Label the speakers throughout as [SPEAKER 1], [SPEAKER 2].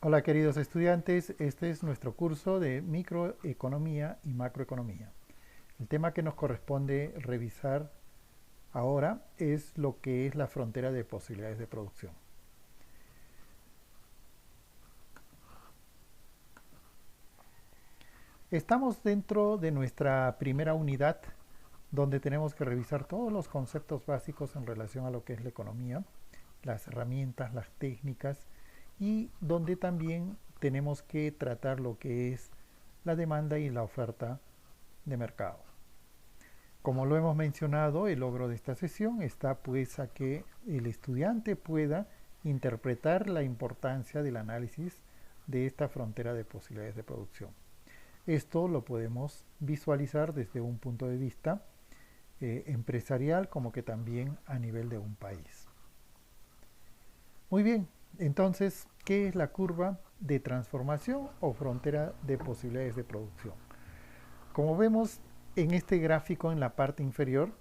[SPEAKER 1] Hola queridos estudiantes, este es nuestro curso de microeconomía y macroeconomía. El tema que nos corresponde revisar ahora es lo que es la frontera de posibilidades de producción. Estamos dentro de nuestra primera unidad donde tenemos que revisar todos los conceptos básicos en relación a lo que es la economía, las herramientas, las técnicas y donde también tenemos que tratar lo que es la demanda y la oferta de mercado. Como lo hemos mencionado, el logro de esta sesión está pues a que el estudiante pueda interpretar la importancia del análisis de esta frontera de posibilidades de producción. Esto lo podemos visualizar desde un punto de vista empresarial como que también a nivel de un país. Muy bien, entonces, ¿qué es la curva de transformación o frontera de posibilidades de producción? Como vemos en este gráfico en la parte inferior,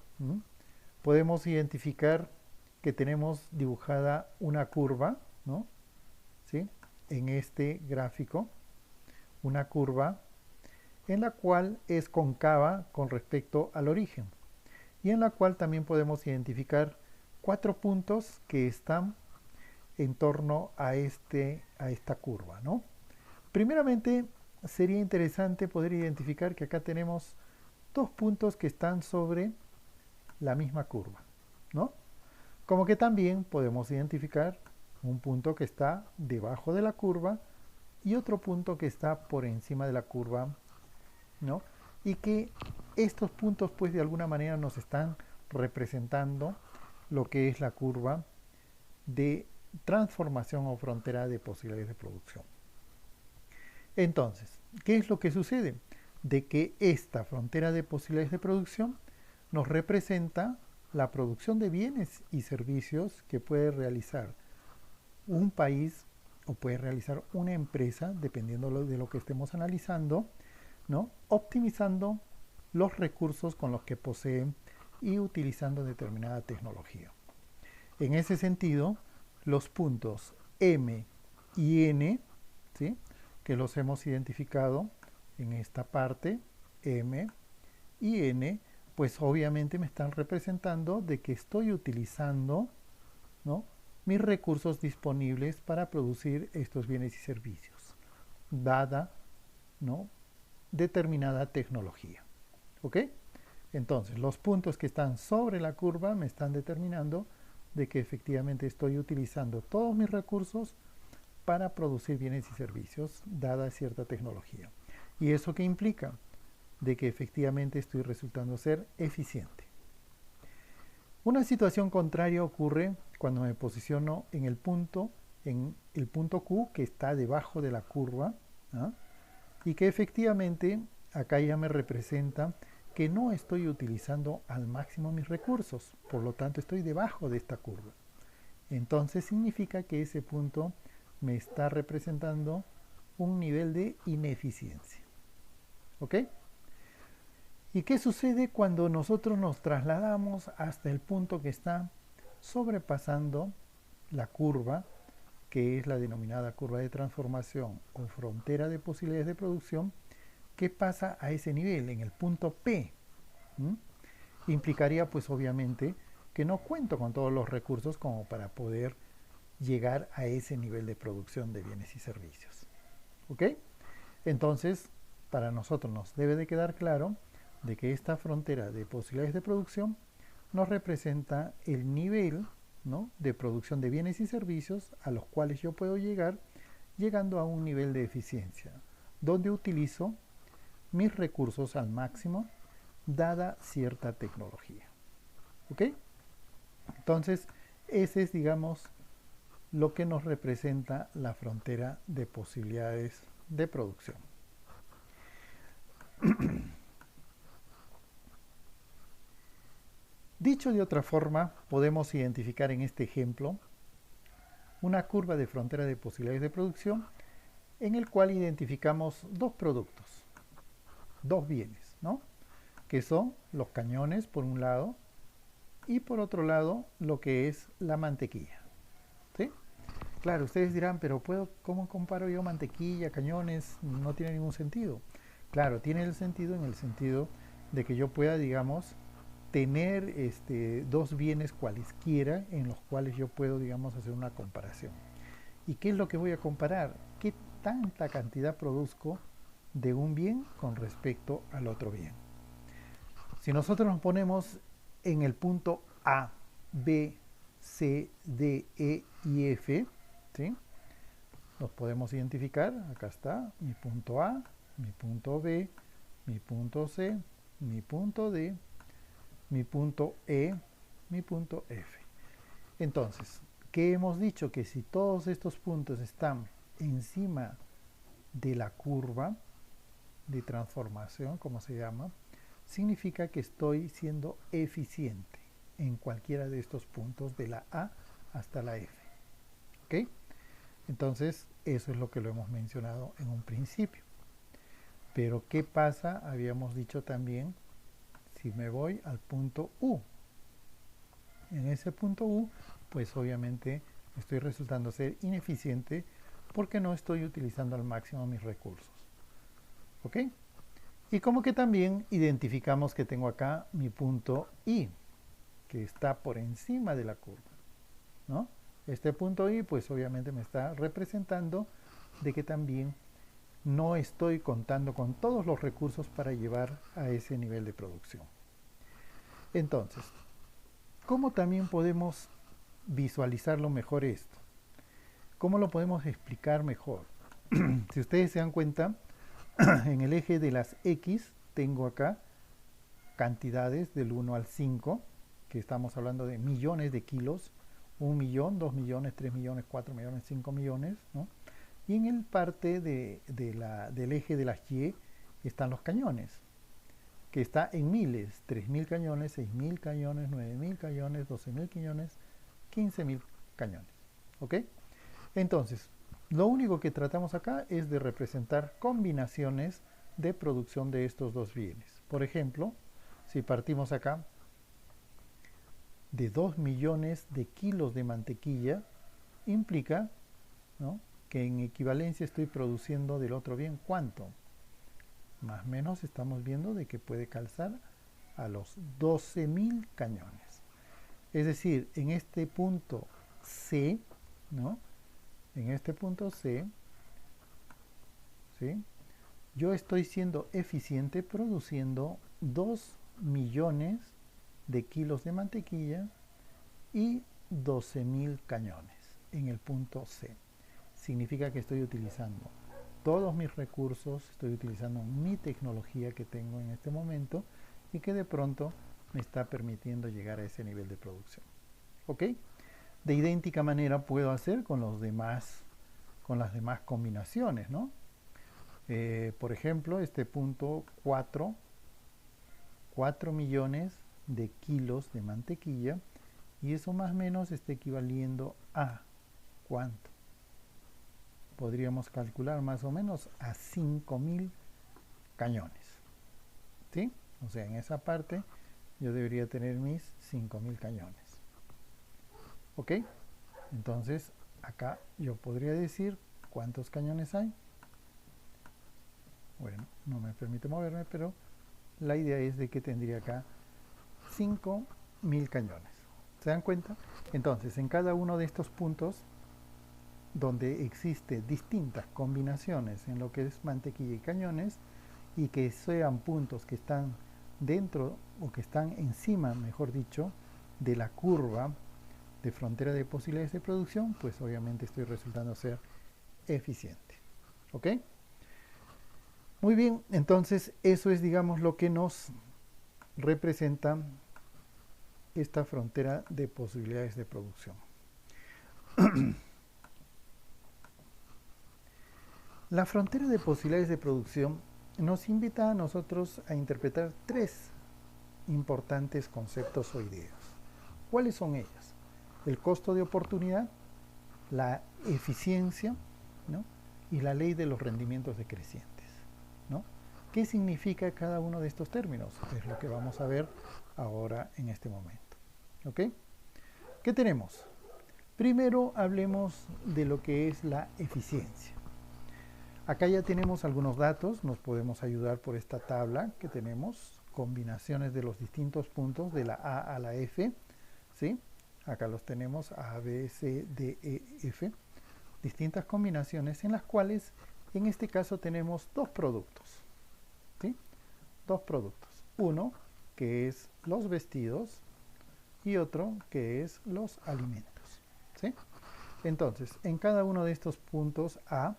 [SPEAKER 1] podemos identificar que tenemos dibujada una curva, ¿no? ¿Sí? En este gráfico, una curva en la cual es cóncava con respecto al origen y en la cual también podemos identificar 4 puntos que están en torno a esta curva, ¿no? Primeramente, sería interesante poder identificar que acá tenemos 2 puntos que están sobre la misma curva, ¿no? Como que también podemos identificar un punto que está debajo de la curva y otro punto que está por encima de la curva, ¿no? Y que estos puntos pues de alguna manera nos están representando lo que es la curva de transformación o frontera de posibilidades de producción. Entonces, ¿qué es lo que sucede? De que esta frontera de posibilidades de producción nos representa la producción de bienes y servicios que puede realizar un país o puede realizar una empresa, dependiendo de lo que estemos analizando, ¿no? Optimizando los recursos con los que poseen y utilizando determinada tecnología. En ese sentido, los puntos M y N, ¿sí?, que los hemos identificado en esta parte, M y N, pues obviamente me están representando de que estoy utilizando, ¿no?, mis recursos disponibles para producir estos bienes y servicios, dada, ¿no?, determinada tecnología. ¿Ok? Entonces, los puntos que están sobre la curva me están determinando de que efectivamente estoy utilizando todos mis recursos para producir bienes y servicios, dada cierta tecnología. ¿Y eso qué implica? De que efectivamente estoy resultando ser eficiente. Una situación contraria ocurre cuando me posiciono en el punto Q que está debajo de la curva, ¿ah?, y que efectivamente acá ya me representa que no estoy utilizando al máximo mis recursos, por lo tanto estoy debajo de esta curva. Entonces significa que ese punto me está representando un nivel de ineficiencia. ¿Ok? ¿Y qué sucede cuando nosotros nos trasladamos hasta el punto que está sobrepasando la curva, que es la denominada curva de transformación o frontera de posibilidades de producción? ¿Qué pasa a ese nivel, en el punto P? Implicaría pues obviamente que no cuento con todos los recursos como para poder llegar a ese nivel de producción de bienes y servicios. ¿Ok? Entonces, para nosotros nos debe de quedar claro de que esta frontera de posibilidades de producción nos representa el nivel, ¿no?, de producción de bienes y servicios a los cuales yo puedo llegar, llegando a un nivel de eficiencia, donde utilizo mis recursos al máximo, dada cierta tecnología. ¿Ok? Entonces, ese es, digamos, lo que nos representa la frontera de posibilidades de producción. Dicho de otra forma, podemos identificar en este ejemplo una curva de frontera de posibilidades de producción en el cual identificamos dos productos, dos bienes, ¿no?, que son los cañones por un lado y por otro lado lo que es la mantequilla, ¿sí? Claro, ustedes dirán, pero ¿cómo comparo yo mantequilla, cañones? No tiene ningún sentido. Claro, tiene el sentido en el sentido de que yo pueda, digamos, tener dos bienes cualesquiera en los cuales yo puedo, digamos, hacer una comparación. ¿Y qué es lo que voy a comparar? ¿Qué tanta cantidad produzco de un bien con respecto al otro bien? Si nosotros nos ponemos en el punto A, B, C, D, E y F, ¿sí? Los podemos identificar. Acá está mi punto A, mi punto B, mi punto C, mi punto D, mi punto E, mi punto F. Entonces, ¿qué hemos dicho? Que si todos estos puntos están encima de la curva de transformación, como se llama, significa que estoy siendo eficiente en cualquiera de estos puntos de la A hasta la F. ¿Ok? Entonces, eso es lo que lo hemos mencionado en un principio. Pero, ¿qué pasa? Habíamos dicho también, si me voy al punto U. En ese punto U, pues obviamente estoy resultando ser ineficiente porque no estoy utilizando al máximo mis recursos. ¿Ok? Y como que también identificamos que tengo acá mi punto I, que está por encima de la curva, ¿no? Este punto I, pues obviamente me está representando de que también no estoy contando con todos los recursos para llevar a ese nivel de producción. Entonces, ¿cómo también podemos visualizarlo mejor esto? ¿Cómo lo podemos explicar mejor? Si ustedes se dan cuenta, en el eje de las X tengo acá cantidades del 1 al 5, que estamos hablando de millones de kilos, 1 millón, 2 millones, 3 millones, 4 millones, 5 millones, ¿no? Y en el parte del eje de las Y están los cañones, que está en miles, 3.000 cañones, 6.000 cañones, 9.000 cañones, 12.000 cañones, 15.000 cañones. ¿Ok? Entonces, lo único que tratamos acá es de representar combinaciones de producción de estos dos bienes. Por ejemplo, si partimos acá de 2 millones de kilos de mantequilla, implica, ¿no?, que en equivalencia estoy produciendo del otro bien ¿cuánto? Más o menos estamos viendo de que puede calzar a los 12.000 cañones. Es decir, en este punto C, ¿no?, en este punto C, ¿sí?, yo estoy siendo eficiente produciendo 2 millones de kilos de mantequilla y 12.000 cañones en el punto C. Significa que estoy utilizando todos mis recursos, estoy utilizando mi tecnología que tengo en este momento y que de pronto me está permitiendo llegar a ese nivel de producción. ¿Ok? De idéntica manera puedo hacer con las demás combinaciones, ¿no? Por ejemplo, este punto 4 millones de kilos de mantequilla, y eso más o menos está equivaliendo a ¿cuánto? Podríamos calcular más o menos a 5.000 cañones, ¿sí? O sea, en esa parte yo debería tener mis 5.000 cañones. ¿Ok? Entonces, acá yo podría decir cuántos cañones hay. Bueno, no me permite moverme, pero la idea es de que tendría acá 5.000 cañones. ¿Se dan cuenta? Entonces, en cada uno de estos puntos donde existe distintas combinaciones en lo que es mantequilla y cañones, y que sean puntos que están dentro o que están encima, mejor dicho, de la curva de frontera de posibilidades de producción, pues obviamente estoy resultando ser eficiente. ¿Ok? Muy bien, entonces eso es, digamos, lo que nos representa esta frontera de posibilidades de producción. La frontera de posibilidades de producción nos invita a nosotros a interpretar tres importantes conceptos o ideas. ¿Cuáles son ellas? El costo de oportunidad, la eficiencia, ¿no?, y la ley de los rendimientos decrecientes, ¿no? ¿Qué significa cada uno de estos términos? Es lo que vamos a ver ahora en este momento. ¿Ok? ¿Qué tenemos? Primero hablemos de lo que es la eficiencia. Acá ya tenemos algunos datos, nos podemos ayudar por esta tabla que tenemos, combinaciones de los distintos puntos de la A a la F, ¿sí? Acá los tenemos A, B, C, D, E, F, distintas combinaciones en las cuales en este caso tenemos dos productos, ¿sí? Dos productos, uno que es los vestidos y otro que es los alimentos, ¿sí? Entonces, en cada uno de estos puntos A,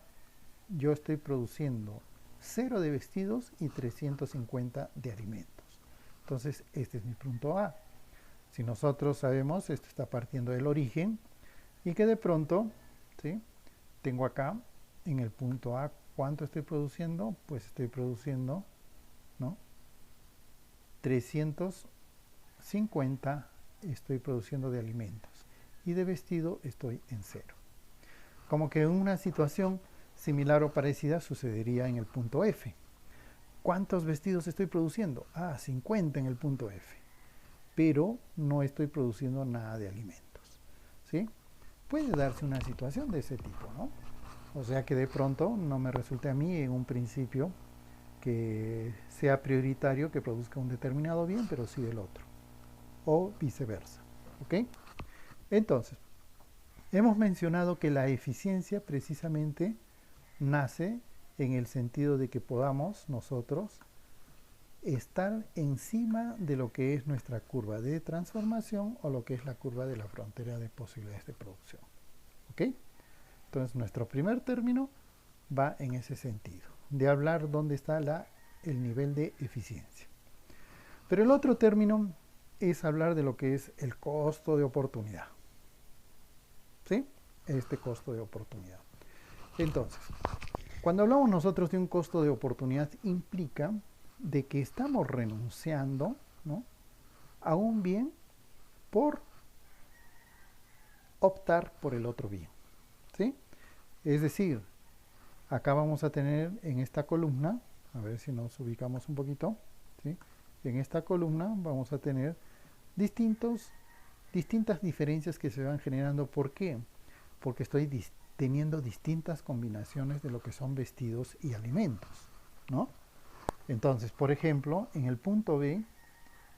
[SPEAKER 1] yo estoy produciendo 0 de vestidos y 350 de alimentos. Entonces, este es mi punto A. Si nosotros sabemos, esto está partiendo del origen y que de pronto, ¿sí? Tengo acá en el punto A, ¿cuánto estoy produciendo? Pues estoy produciendo, ¿no? 350 estoy produciendo de alimentos y de vestido estoy en 0. Como que una situación similar o parecida sucedería en el punto F. ¿Cuántos vestidos estoy produciendo? 50 en el punto F, pero no estoy produciendo nada de alimentos, ¿sí? Puede darse una situación de ese tipo, ¿no? O sea que de pronto no me resulte a mí en un principio que sea prioritario que produzca un determinado bien, pero sí el otro, o viceversa, ¿ok? Entonces, hemos mencionado que la eficiencia precisamente nace en el sentido de que podamos nosotros estar encima de lo que es nuestra curva de transformación o lo que es la curva de la frontera de posibilidades de producción. ¿Ok? Entonces nuestro primer término va en ese sentido, de hablar dónde está el nivel de eficiencia. Pero el otro término es hablar de lo que es el costo de oportunidad. ¿Sí? Este costo de oportunidad. Entonces, cuando hablamos nosotros de un costo de oportunidad, implica de que estamos renunciando, ¿no?, a un bien por optar por el otro bien, ¿sí? Es decir, acá vamos a tener en esta columna, a ver si nos ubicamos un poquito, ¿sí? En esta columna vamos a tener distintas diferencias que se van generando. ¿Por qué? Porque estoy teniendo distintas combinaciones de lo que son vestidos y alimentos, ¿no? Entonces, por ejemplo, en el punto B,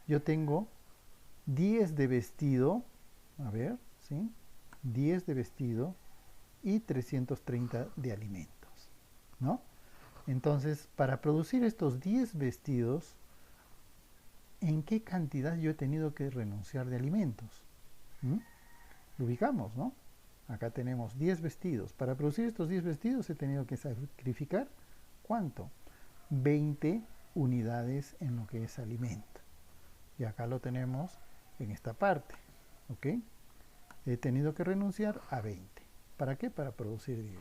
[SPEAKER 1] yo tengo 10 de vestido, a ver, ¿sí? 10 de vestido y 330 de alimentos, ¿no? Entonces, para producir estos 10 vestidos, ¿en qué cantidad yo he tenido que renunciar de alimentos? Lo ubicamos, ¿no? Acá tenemos 10 vestidos. Para producir estos 10 vestidos he tenido que sacrificar, ¿cuánto? 20 unidades en lo que es alimento. Y acá lo tenemos en esta parte, ¿ok? He tenido que renunciar a 20. ¿Para qué? Para producir 10.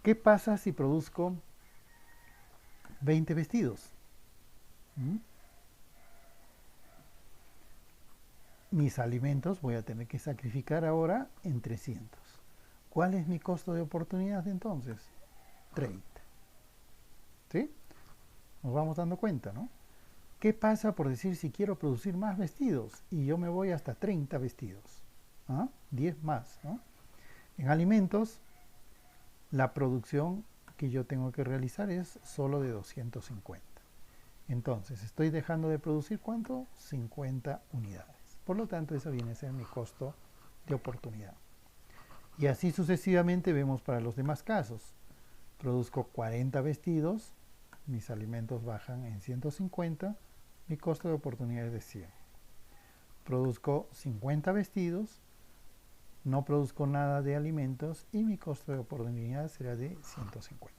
[SPEAKER 1] ¿Qué pasa si produzco 20 vestidos? Mis alimentos voy a tener que sacrificar ahora en 300. ¿Cuál es mi costo de oportunidad entonces? 30. ¿Sí? Nos vamos dando cuenta, ¿no? ¿Qué pasa por decir si quiero producir más vestidos y yo me voy hasta 30 vestidos? 10 más, ¿no? En alimentos, la producción que yo tengo que realizar es solo de 250. Entonces, estoy dejando de producir, ¿cuánto? 50 unidades. Por lo tanto, eso viene a ser mi costo de oportunidad. Y así sucesivamente vemos para los demás casos. Produzco 40 vestidos, mis alimentos bajan en 150, mi costo de oportunidad es de 100. Produzco 50 vestidos, no produzco nada de alimentos y mi costo de oportunidad será de 150.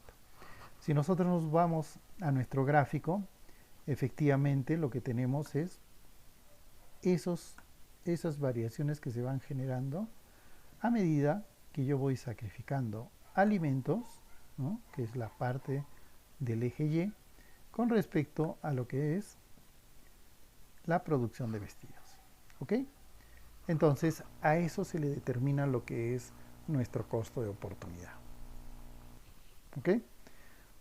[SPEAKER 1] Si nosotros nos vamos a nuestro gráfico, efectivamente lo que tenemos es esas variaciones que se van generando a medida que yo voy sacrificando alimentos, ¿no?, que es la parte del eje Y, con respecto a lo que es la producción de vestidos. ¿Ok? Entonces, a eso se le determina lo que es nuestro costo de oportunidad. ¿Ok?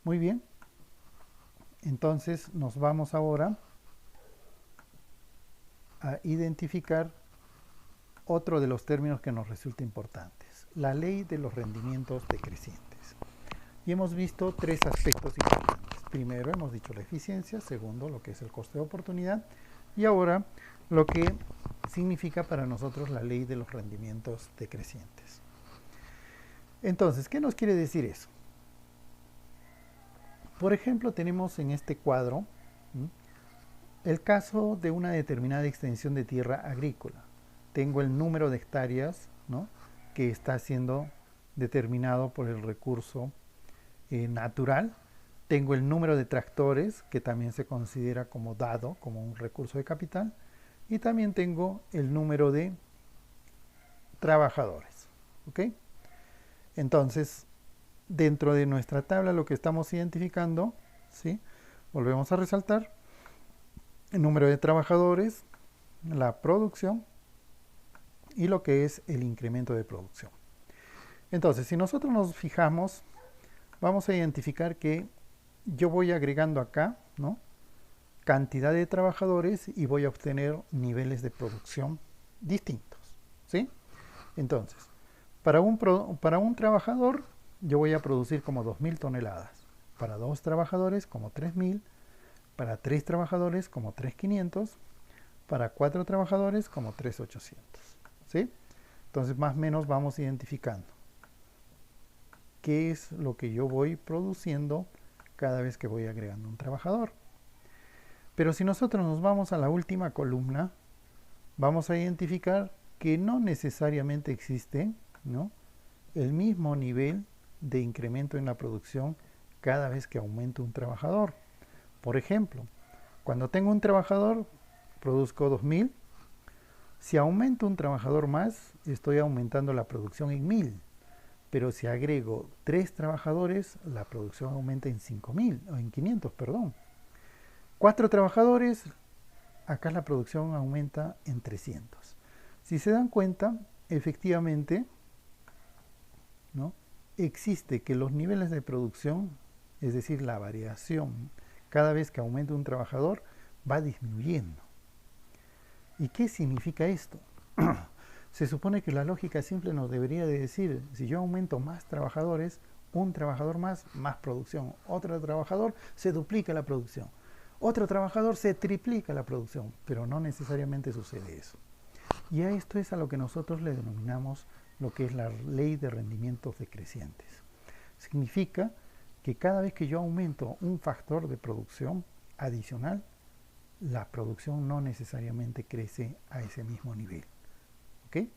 [SPEAKER 1] Muy bien. Entonces, nos vamos ahora a identificar otro de los términos que nos resulta importantes, la ley de los rendimientos decrecientes. Y hemos visto tres aspectos importantes. Primero hemos dicho la eficiencia, segundo lo que es el coste de oportunidad y ahora lo que significa para nosotros la ley de los rendimientos decrecientes. Entonces, ¿qué nos quiere decir eso? Por ejemplo, tenemos en este cuadro el caso de una determinada extensión de tierra agrícola. Tengo el número de hectáreas, ¿no?, que está siendo determinado por el recurso natural. Tengo el número de tractores, que también se considera como dado, como un recurso de capital. Y también tengo el número de trabajadores. ¿Ok? Entonces, dentro de nuestra tabla lo que estamos identificando, ¿sí?, volvemos a resaltar el número de trabajadores, la producción y lo que es el incremento de producción. Entonces, si nosotros nos fijamos, vamos a identificar que yo voy agregando acá, ¿no?, cantidad de trabajadores y voy a obtener niveles de producción distintos, ¿sí? Entonces, para un trabajador yo voy a producir como 2.000 toneladas, para 2 trabajadores como 3.000, para 3 trabajadores como 3.500, para 4 trabajadores como 3.800, ¿sí? Entonces más o menos vamos identificando qué es lo que yo voy produciendo cada vez que voy agregando un trabajador. Pero si nosotros nos vamos a la última columna, vamos a identificar que no necesariamente existe, ¿no?, el mismo nivel de incremento en la producción cada vez que aumento un trabajador. Por ejemplo, cuando tengo un trabajador, produzco 2.000. Si aumento un trabajador más, estoy aumentando la producción en 1.000. Pero si agrego 3 trabajadores, la producción aumenta en 5.000, o en 500, perdón. 4 trabajadores, acá la producción aumenta en 300. Si se dan cuenta, efectivamente, ¿no?, existe que los niveles de producción, es decir, la variación, cada vez que aumenta un trabajador, va disminuyendo. ¿Y qué significa esto? Se supone que la lógica simple nos debería de decir, si yo aumento más trabajadores, un trabajador más producción. Otro trabajador se duplica la producción. Otro trabajador se triplica la producción, pero no necesariamente sucede eso. Y a esto es a lo que nosotros le denominamos lo que es la ley de rendimientos decrecientes. Significa que cada vez que yo aumento un factor de producción adicional, la producción no necesariamente crece a ese mismo nivel. ¿Ok?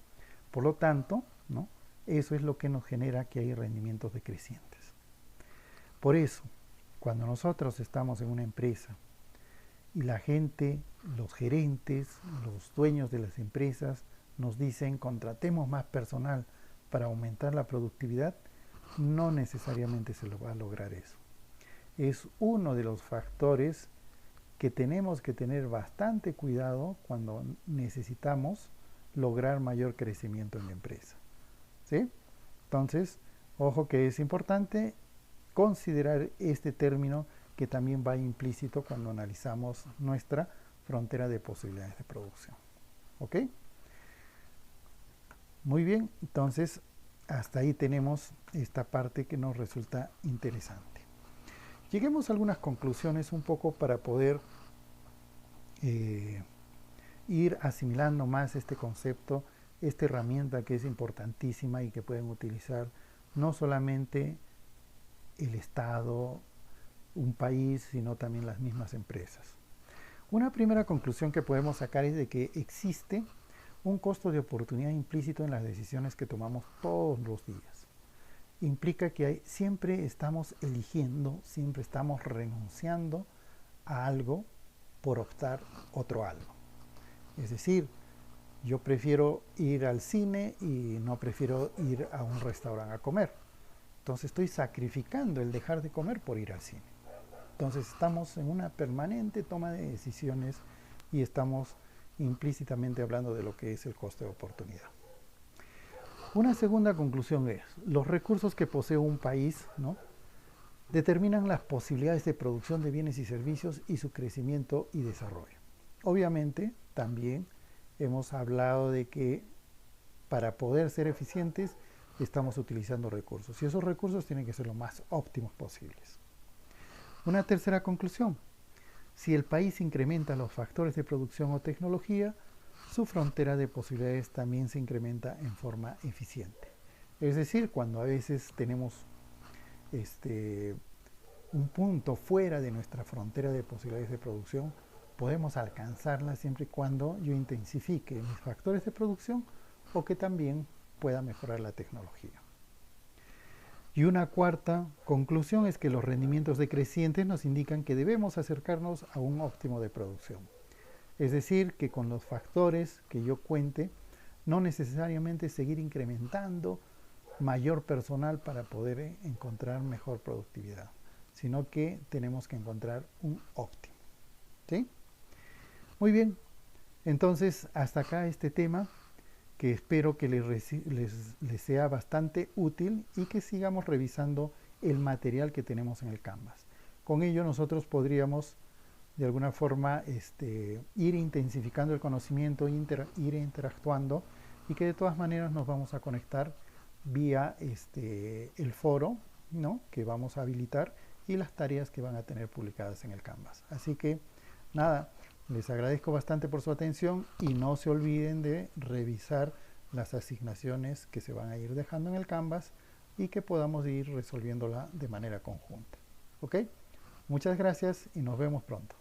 [SPEAKER 1] Por lo tanto, ¿no?, eso es lo que nos genera que hay rendimientos decrecientes. Por eso, cuando nosotros estamos en una empresa y la gente, los gerentes, los dueños de las empresas nos dicen contratemos más personal para aumentar la productividad, no necesariamente se lo va a lograr eso. Es uno de los factores que tenemos que tener bastante cuidado cuando necesitamos lograr mayor crecimiento en la empresa, ¿sí? Entonces, ojo que es importante considerar este término que también va implícito cuando analizamos nuestra frontera de posibilidades de producción. ¿Ok? Muy bien, entonces hasta ahí tenemos esta parte que nos resulta interesante. Lleguemos a algunas conclusiones un poco para poder ir asimilando más este concepto, esta herramienta que es importantísima y que pueden utilizar no solamente el Estado, un país, sino también las mismas empresas. Una primera conclusión que podemos sacar es de que existe un costo de oportunidad implícito en las decisiones que tomamos todos los días. Implica que siempre estamos eligiendo, siempre estamos renunciando a algo por optar otro algo. Es decir, yo prefiero ir al cine y no prefiero ir a un restaurante a comer. Entonces estoy sacrificando el dejar de comer por ir al cine. Entonces estamos en una permanente toma de decisiones y estamos implícitamente hablando de lo que es el coste de oportunidad. Una segunda conclusión es, los recursos que posee un país, ¿no?, determinan las posibilidades de producción de bienes y servicios y su crecimiento y desarrollo. Obviamente, también hemos hablado de que para poder ser eficientes estamos utilizando recursos y esos recursos tienen que ser lo más óptimos posibles. Una tercera conclusión: si el país incrementa los factores de producción o tecnología, su frontera de posibilidades también se incrementa en forma eficiente. Es decir, cuando a veces tenemos un punto fuera de nuestra frontera de posibilidades de producción, podemos alcanzarla siempre y cuando yo intensifique mis factores de producción o que también pueda mejorar la tecnología. Y una cuarta conclusión es que los rendimientos decrecientes nos indican que debemos acercarnos a un óptimo de producción. Es decir, que con los factores que yo cuente, no necesariamente seguir incrementando mayor personal para poder encontrar mejor productividad, sino que tenemos que encontrar un óptimo. ¿Sí? Muy bien, entonces hasta acá este tema que espero que les sea bastante útil y que sigamos revisando el material que tenemos en el Canvas. Con ello nosotros podríamos de alguna forma ir intensificando el conocimiento, ir interactuando y que de todas maneras nos vamos a conectar vía el foro, ¿no?, que vamos a habilitar y las tareas que van a tener publicadas en el Canvas. Así que nada, les agradezco bastante por su atención y no se olviden de revisar las asignaciones que se van a ir dejando en el Canvas y que podamos ir resolviéndola de manera conjunta. ¿Ok? Muchas gracias y nos vemos pronto.